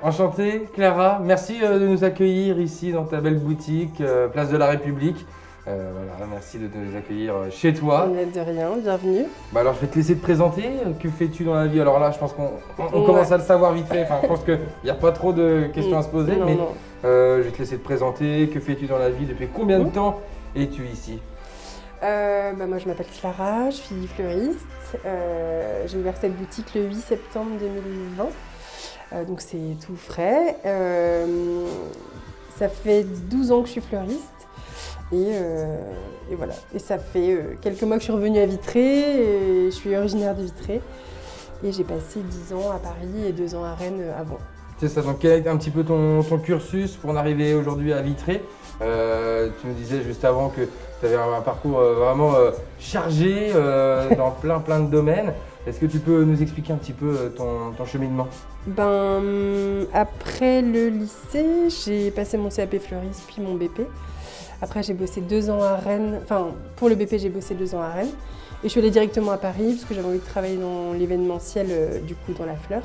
Enchanté, Clara. Merci de nous accueillir ici dans ta belle boutique, place de la République. Voilà, merci de nous accueillir chez toi. De rien, bienvenue. Bah alors je vais te laisser te présenter. Que fais-tu dans la vie? Alors là, je pense qu'on commence à le savoir vite fait. Enfin, je pense qu'il n'y a pas trop de questions à se poser, Non, mais non. je vais te laisser te présenter. Que fais-tu dans la vie? Depuis combien de temps es-tu ici? Moi je m'appelle Clara, je suis fleuriste. J'ai ouvert cette boutique le 8 septembre 2020. Donc c'est tout frais. Ça fait 12 ans que je suis fleuriste. Et voilà. Et ça fait quelques mois que je suis revenue à Vitré. Et je suis originaire de Vitré. Et j'ai passé 10 ans à Paris et 2 ans à Rennes avant. C'est ça, donc quel est un petit peu ton cursus pour en arriver aujourd'hui à Vitré? Tu nous disais juste avant que tu avais un parcours vraiment chargé dans plein de domaines. Est-ce que tu peux nous expliquer un petit peu ton cheminement? Après le lycée, j'ai passé mon CAP fleuriste puis mon BP. Après, j'ai bossé 2 ans à Rennes. Enfin, pour le BP, j'ai bossé 2 ans à Rennes. Et je suis allée directement à Paris parce que j'avais envie de travailler dans l'événementiel, du coup, dans la fleur.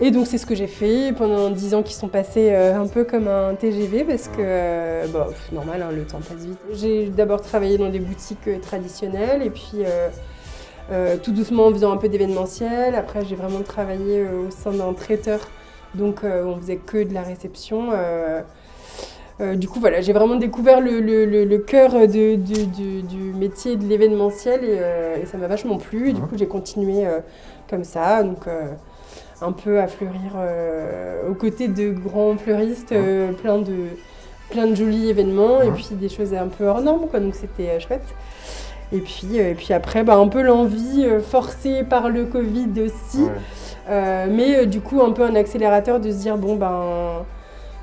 Et donc, c'est ce que j'ai fait pendant 10 ans qui sont passés un peu comme un TGV parce que, normal, hein, le temps passe vite. J'ai d'abord travaillé dans des boutiques traditionnelles et puis tout doucement en faisant un peu d'événementiel. Après, j'ai vraiment travaillé au sein d'un traiteur, donc on faisait que de la réception. Du coup, voilà, j'ai vraiment découvert le cœur du métier de l'événementiel et ça m'a vachement plu. Et du coup, j'ai continué comme ça, donc un peu à fleurir aux côtés de grands fleuristes, plein de jolis événements et puis des choses un peu hors normes, quoi. Donc c'était chouette. Et puis après, un peu l'envie forcée par le Covid aussi, mais du coup un peu un accélérateur de se dire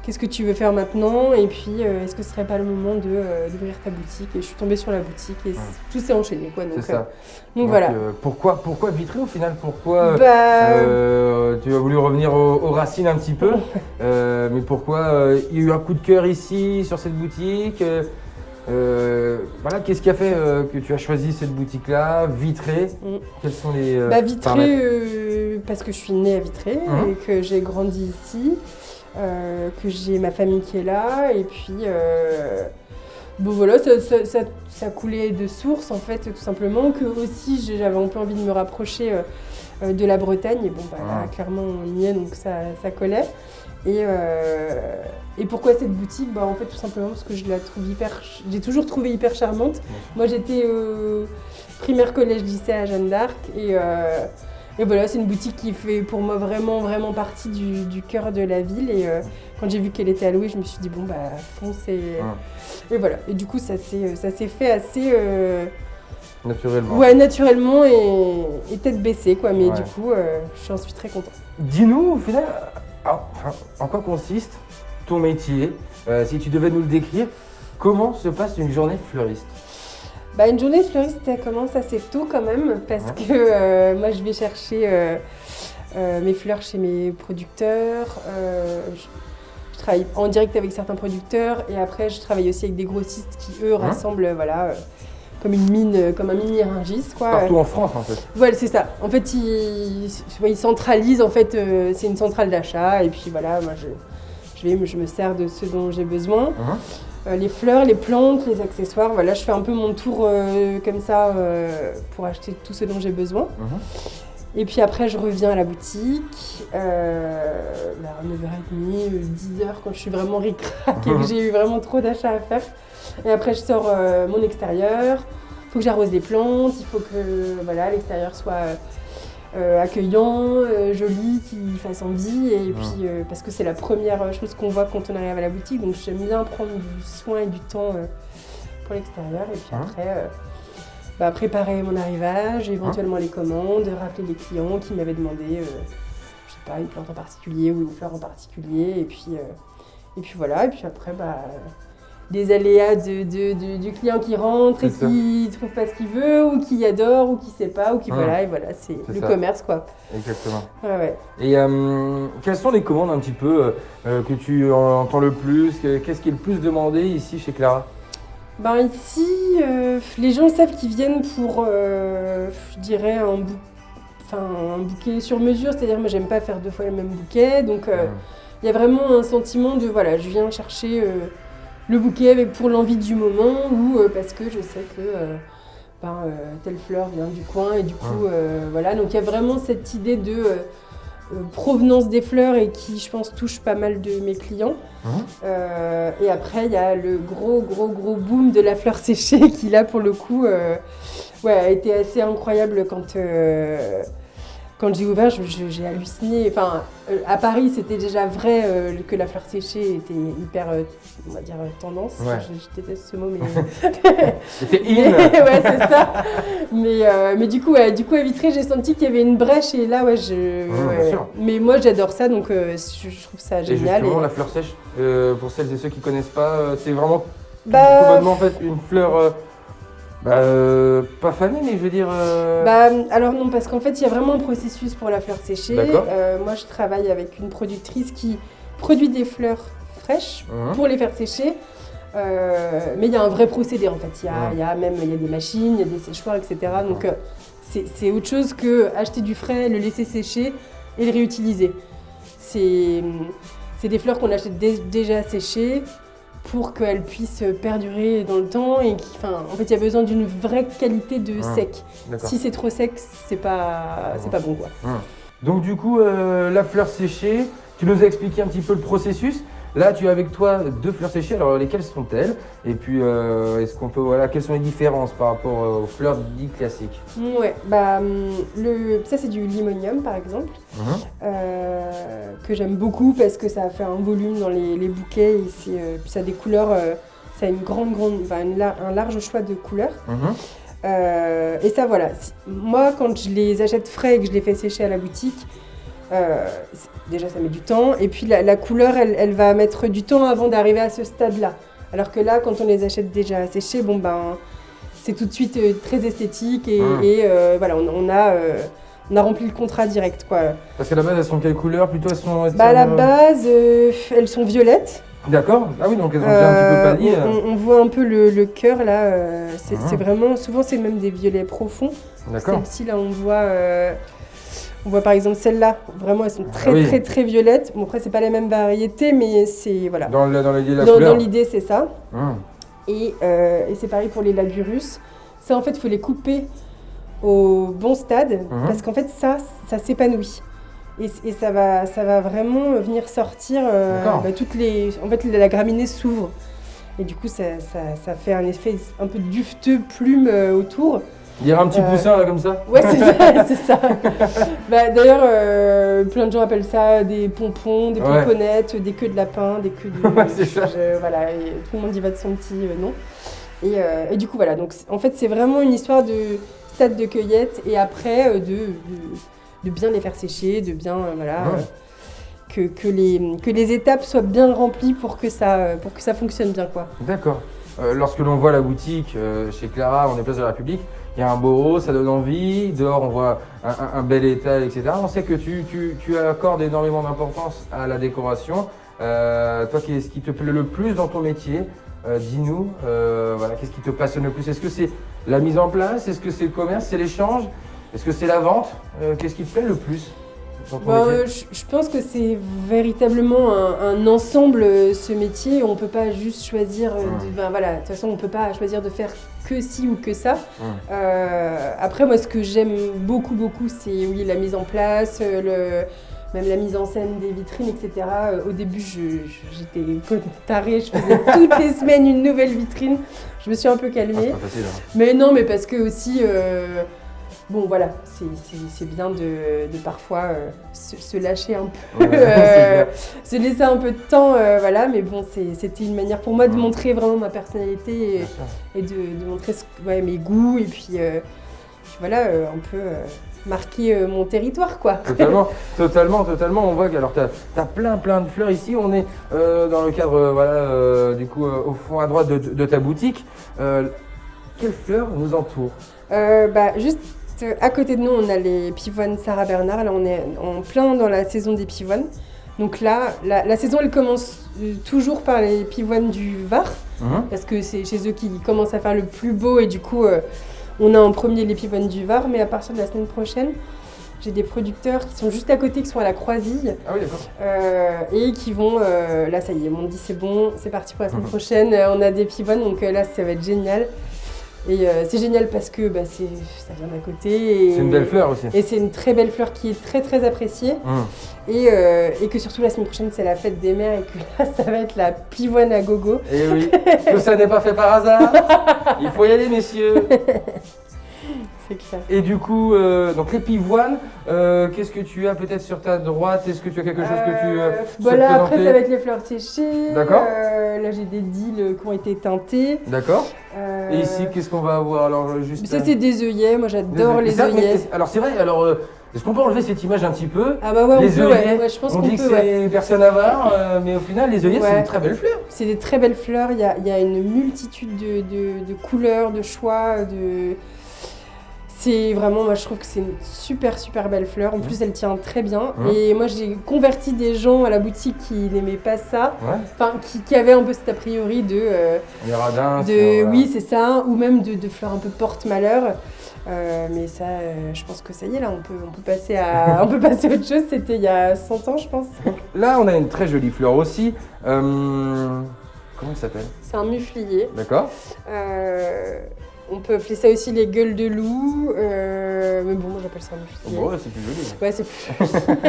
qu'est-ce que tu veux faire maintenant? Et puis, est-ce que ce serait pas le moment d'ouvrir ta boutique? Et je suis tombée sur la boutique et tout s'est enchaîné, quoi. Donc, c'est ça. Donc voilà. Pourquoi Vitré au final? Pourquoi tu as voulu revenir aux racines un petit peu? Mais pourquoi il y a eu un coup de cœur ici, sur cette boutique? Voilà, qu'est-ce qui a fait que tu as choisi cette boutique-là, Vitré? Quels sont les Vitré, parce que je suis née à Vitré et que j'ai grandi ici. Que j'ai ma famille qui est là et puis voilà, ça coulait de source en fait, tout simplement, que aussi j'avais un peu envie de me rapprocher de la Bretagne et là, clairement on y est, donc ça collait. Et pourquoi cette boutique? En fait, tout simplement parce que je la trouve j'ai toujours trouvé hyper charmante. Moi j'étais primaire, collège, lycée à Jeanne d'Arc et voilà, c'est une boutique qui fait pour moi vraiment, vraiment partie du cœur de la ville. Et quand j'ai vu qu'elle était à louer, je me suis dit, fonce. Et voilà. Et du coup, ça s'est fait assez... naturellement. Ouais, naturellement et tête baissée, quoi. Mais du coup, j'en suis très contente. Dis-nous, au final, en quoi consiste ton métier? Si tu devais nous le décrire, comment se passe une journée fleuriste? Une journée fleuriste, ça commence assez tôt quand même, parce que moi je vais chercher mes fleurs chez mes producteurs. Je travaille en direct avec certains producteurs et après je travaille aussi avec des grossistes qui eux rassemblent comme une mine, comme un mini Rungis, quoi. Partout en France en fait. Voilà, c'est ça. En fait, ils centralisent, en fait, c'est une centrale d'achat et puis voilà, moi je me sers de ce dont j'ai besoin. Les fleurs, les plantes, les accessoires, voilà, je fais un peu mon tour comme ça pour acheter tout ce dont j'ai besoin. Et puis après, je reviens à la boutique à 9h30, 10h quand je suis vraiment ric-rac et que j'ai eu vraiment trop d'achats à faire. Et après, je sors mon extérieur, il faut que j'arrose les plantes, il faut que l'extérieur soit accueillant, joli, qui fasse envie, et puis parce que c'est la première chose qu'on voit quand on arrive à la boutique, donc j'aime bien prendre du soin et du temps pour l'extérieur, et puis après préparer mon arrivage, éventuellement les commandes, rappeler les clients qui m'avaient demandé, je sais pas, une plante en particulier ou une fleur en particulier, et puis voilà, et puis après des aléas du client qui rentre et qui trouve pas ce qu'il veut ou qui adore ou qui sait pas ou qui et voilà, c'est le commerce, quoi. Exactement. Ouais. Et quelles sont les commandes un petit peu que tu entends le plus? Qu'est-ce qui est le plus demandé ici chez Clara? Ici, les gens savent qu'ils viennent pour, je dirais, un bouquet sur mesure, c'est-à-dire moi j'aime pas faire 2 fois le même bouquet, donc il y a vraiment un sentiment de voilà, je viens chercher le bouquet pour l'envie du moment ou parce que je sais que telle fleur vient du coin et du coup voilà, donc il y a vraiment cette idée de provenance des fleurs et qui je pense touche pas mal de mes clients. Et après il y a le gros boom de la fleur séchée qui là pour le coup a été assez incroyable quand j'ai ouvert, j'ai halluciné. Enfin, à Paris, c'était déjà vrai que la fleur séchée était hyper, on va dire, tendance. Ouais. Je déteste ce mot, mais... C'était in. Ouais, c'est ça. Mais du coup, à Vitré, j'ai senti qu'il y avait une brèche et là, bien sûr. Mais moi, j'adore ça, donc je trouve ça génial. Et justement, la fleur sèche, pour celles et ceux qui connaissent pas, c'est vraiment complètement en fait une fleur... pas fanée, mais je veux dire... Alors non, parce qu'en fait, il y a vraiment un processus pour la fleur séchée. Moi, je travaille avec une productrice qui produit des fleurs fraîches pour les faire sécher. Mais il y a un vrai procédé, en fait. Il y a des machines, il y a des séchoirs, etc. Donc, c'est autre chose que acheter du frais, le laisser sécher et le réutiliser. C'est des fleurs qu'on achète déjà séchées, pour qu'elle puisse perdurer dans le temps et en fait il y a besoin d'une vraie qualité de sec. Si c'est trop sec, c'est pas bon quoi. Donc du coup la fleur séchée, tu nous as expliqué un petit peu le processus. Là tu as avec toi 2 fleurs séchées, alors lesquelles sont-elles? Et puis est-ce qu'on peut quelles sont les différences par rapport aux fleurs dites classiques? Ouais, ça c'est du limonium par exemple, que j'aime beaucoup parce que ça fait un volume dans les bouquets et puis ça a des couleurs, ça a un large choix de couleurs. Et ça voilà, moi quand je les achète frais et que je les fais sécher à la boutique, déjà ça met du temps et puis la couleur elle va mettre du temps avant d'arriver à ce stade-là. Alors que là quand on les achète déjà séchés, c'est tout de suite très esthétique et voilà, on a rempli le contrat direct quoi. Parce qu'à la base elles sont quelle couleur plutôt? Elles sont à la base elles sont violettes. D'accord. Ah oui, donc elles ont déjà un petit peu pâli. On voit un peu le cœur là, c'est vraiment, souvent c'est même des violets profonds. D'accord. Celle-ci là on voit par exemple celle-là, vraiment elles sont très violettes. Bon après c'est pas les mêmes variétés mais c'est voilà. Dans l'idée de la couleur. Dans l'idée c'est ça. Et c'est pareil pour les labyrus. Ça en fait il faut les couper au bon stade parce qu'en fait ça s'épanouit. Et ça va vraiment venir sortir toutes les... En fait la graminée s'ouvre. Et du coup ça fait un effet un peu dufteux plume autour. Il y a un petit poussin là comme ça? Ouais c'est ça. D'ailleurs plein de gens appellent ça des pompons, des pomponnettes, des queues de lapin, des queues de... c'est ça. Voilà, et tout le monde y va de son petit nom. Et du coup voilà, donc en fait c'est vraiment une histoire de stade de cueillette et après de bien les faire sécher, de bien que les étapes soient bien remplies pour que ça fonctionne bien quoi. D'accord. Lorsque l'on voit la boutique chez Clara, on est place de la République, il y a un beau rose, ça donne envie. Dehors, on voit un bel étal, etc. On sait que tu accordes énormément d'importance à la décoration. Toi, qu'est-ce qui te plaît le plus dans ton métier? Dis-nous, qu'est-ce qui te passionne le plus? Est-ce que c'est la mise en place? Est-ce que c'est le commerce? C'est l'échange? Est-ce que c'est la vente? Qu'est-ce qui te plaît le plus dans ton métier? Je pense que c'est véritablement un ensemble, ce métier. On ne peut pas juste choisir de toute façon, on ne peut pas choisir de faire que ci ou que ça. Après, moi, ce que j'aime beaucoup, c'est la mise en place, même la mise en scène des vitrines, etc. Au début, j'étais tarée, je faisais toutes les semaines une nouvelle vitrine. Je me suis un peu calmée. C'est pas facile, hein. Mais non, mais parce que aussi... bon voilà, c'est bien de parfois se lâcher un peu, se laisser un peu de temps, mais bon, c'était une manière pour moi de montrer vraiment ma personnalité et de montrer mes goûts et puis un peu marquer mon territoire quoi. Totalement, on voit que alors t'as plein de fleurs ici, on est dans le cadre, du coup, au fond à droite de ta boutique. Quelles fleurs nous entourent? Juste à côté de nous, on a les pivoines Sarah Bernard. Là, on est en plein dans la saison des pivoines. Donc là, la saison, elle commence toujours par les pivoines du Var, parce que c'est chez eux qu'ils commencent à faire le plus beau. Et du coup, on a en premier les pivoines du Var, mais à partir de la semaine prochaine, j'ai des producteurs qui sont juste à côté, qui sont à la Croisille. Ah oui, d'accord. Et qui vont, là ça y est, ils m'ont dit c'est bon, c'est parti pour la semaine prochaine, on a des pivoines, donc là ça va être génial. Et c'est génial parce que ça vient d'à côté. C'est une belle fleur aussi. Et c'est une très belle fleur qui est très très appréciée. Et que surtout la semaine prochaine c'est la fête des mères et que là ça va être la pivoine à gogo. Et oui, tout ça n'est pas fait par hasard. Il faut y aller, messieurs. C'est clair. Et du coup, donc les pivoines, qu'est-ce que tu as peut-être sur ta droite? Est-ce que tu as quelque chose que tu voilà, après ça va être les fleurs séchées. D'accord. Là j'ai des deals qui ont été teintés. D'accord. Et ici, qu'est-ce qu'on va avoir alors juste ça c'est des œillets, moi j'adore les œillets. Alors c'est vrai, alors est-ce qu'on peut enlever cette image un petit peu? Ah bah ouais, les œillets, ouais, je pense on qu'on dit que peut, c'est personne avare, mais au final les œillets c'est une très belle fleur. C'est des très belles fleurs, il y a une multitude de couleurs, de choix, c'est vraiment, moi je trouve que c'est une super super belle fleur, en plus elle tient très bien. Et moi j'ai converti des gens à la boutique qui n'aimaient pas ça, enfin qui avaient un peu cet a priori de... les radins, oui c'est ça, ou même de fleurs un peu porte-malheur. Mais ça, je pense que ça y est, là, on peut passer à autre chose. C'était il y a 100 ans, je pense. Donc, là, on a une très jolie fleur aussi. Comment elle s'appelle? C'est un muflier. D'accord. On peut appeler ça aussi les gueules de loup. Mais bon, moi, j'appelle ça un muflier. Bon, ouais, c'est plus joli. Ouais, c'est plus joli.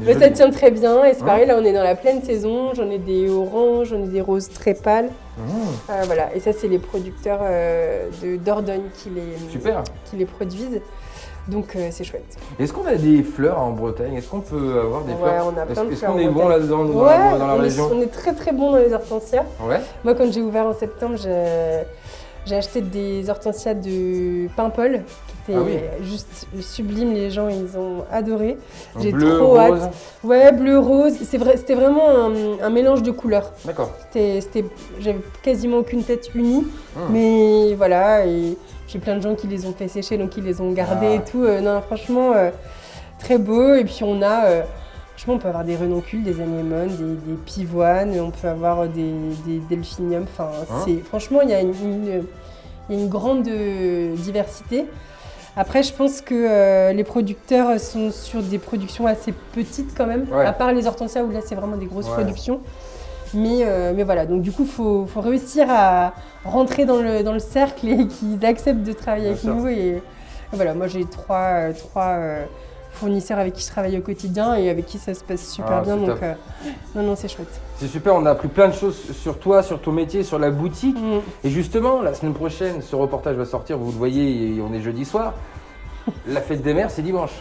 Mais ça tient très bien. Et c'est pareil, là, on est dans la pleine saison. J'en ai des oranges, j'en ai des roses très pâles. Voilà, et ça c'est les producteurs de Dordogne qui les produisent, donc c'est chouette. Est-ce qu'on a des fleurs en Bretagne? Est-ce qu'on peut avoir des fleurs? On a plein de Est-ce fleurs. qu'on est bon là-dedans dans la région? On est très très bon dans les hortensias. Ouais. Moi quand j'ai ouvert en septembre, j'ai acheté des hortensias de Paimpol qui étaient juste sublimes, les gens ils ont adoré. J'ai trop hâte. Ouais, bleu, rose, c'était vraiment un mélange de couleurs. D'accord. J'avais quasiment aucune tête unie, mais voilà, et j'ai plein de gens qui les ont fait sécher, donc ils les ont gardés et tout. Non, franchement, très beau. Et puis on a... franchement, on peut avoir des renoncules, des anémones, des pivoines, on peut avoir des delphiniums. Enfin, franchement, il y a une grande diversité. Après, je pense que les producteurs sont sur des productions assez petites quand même, à part les hortensias où là, c'est vraiment des grosses productions. Mais voilà, donc du coup, il faut réussir à rentrer dans le cercle et qu'ils acceptent de travailler avec nous. Et voilà, moi, j'ai trois fournisseurs avec qui je travaille au quotidien et avec qui ça se passe super bien. Donc, non, c'est chouette. C'est super, on a appris plein de choses sur toi, sur ton métier, sur la boutique. Et justement, la semaine prochaine, ce reportage va sortir, vous le voyez, on est jeudi soir. La fête des mères, c'est dimanche.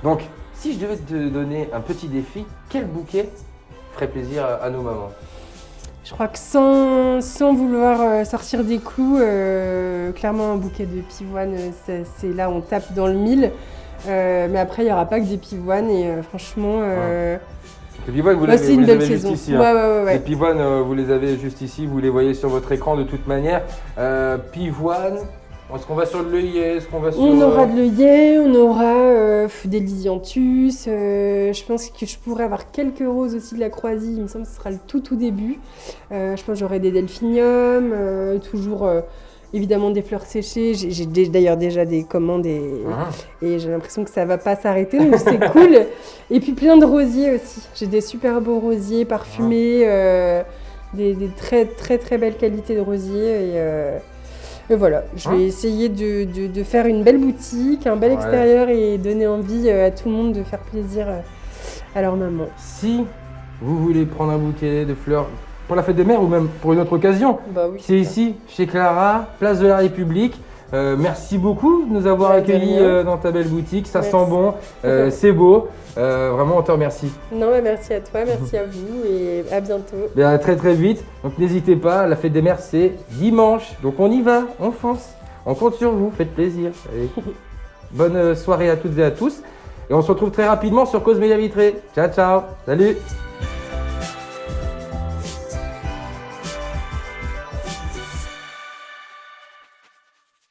Donc, si je devais te donner un petit défi, quel bouquet ferait plaisir à nos mamans? Je crois que sans vouloir sortir des clous, clairement un bouquet de pivoine, c'est là on tape dans le mille. Mais après, il n'y aura pas que des pivoines et franchement... Les pivoines, vous c'est une les belle avez saison. juste ici. Hein. Ouais. Les pivoines, vous les avez juste ici, vous les voyez sur votre écran de toute manière. Pivoines, est-ce qu'on va sur de l'œillet? On aura de l'œillet, on aura des lisianthus. Je pense que je pourrais avoir quelques roses aussi de la Croisille, il me semble que ce sera le tout début. Je pense que j'aurai des delphiniums, toujours... évidemment des fleurs séchées, j'ai d'ailleurs déjà des commandes et j'ai l'impression que ça va pas s'arrêter, donc c'est cool. Et puis plein de rosiers aussi, j'ai des super beaux rosiers parfumés, des très très très belles qualités de rosiers et voilà, je vais essayer de faire une belle boutique, un bel extérieur et donner envie à tout le monde de faire plaisir à leur maman. Si vous voulez prendre un bouquet de fleurs pour la fête des mères ou même pour une autre occasion, c'est ici, chez Clara, place de la République. Merci beaucoup de nous avoir accueillis dans ta belle boutique. Ça sent bon, c'est beau. Vraiment, on te remercie. Non, merci à toi, merci à vous et à bientôt. À très très vite. Donc n'hésitez pas, la fête des mères c'est dimanche. Donc on y va, on fonce. On compte sur vous, faites plaisir. Allez. Bonne soirée à toutes et à tous. Et on se retrouve très rapidement sur Cause Média Vitré. Ciao, ciao. Salut.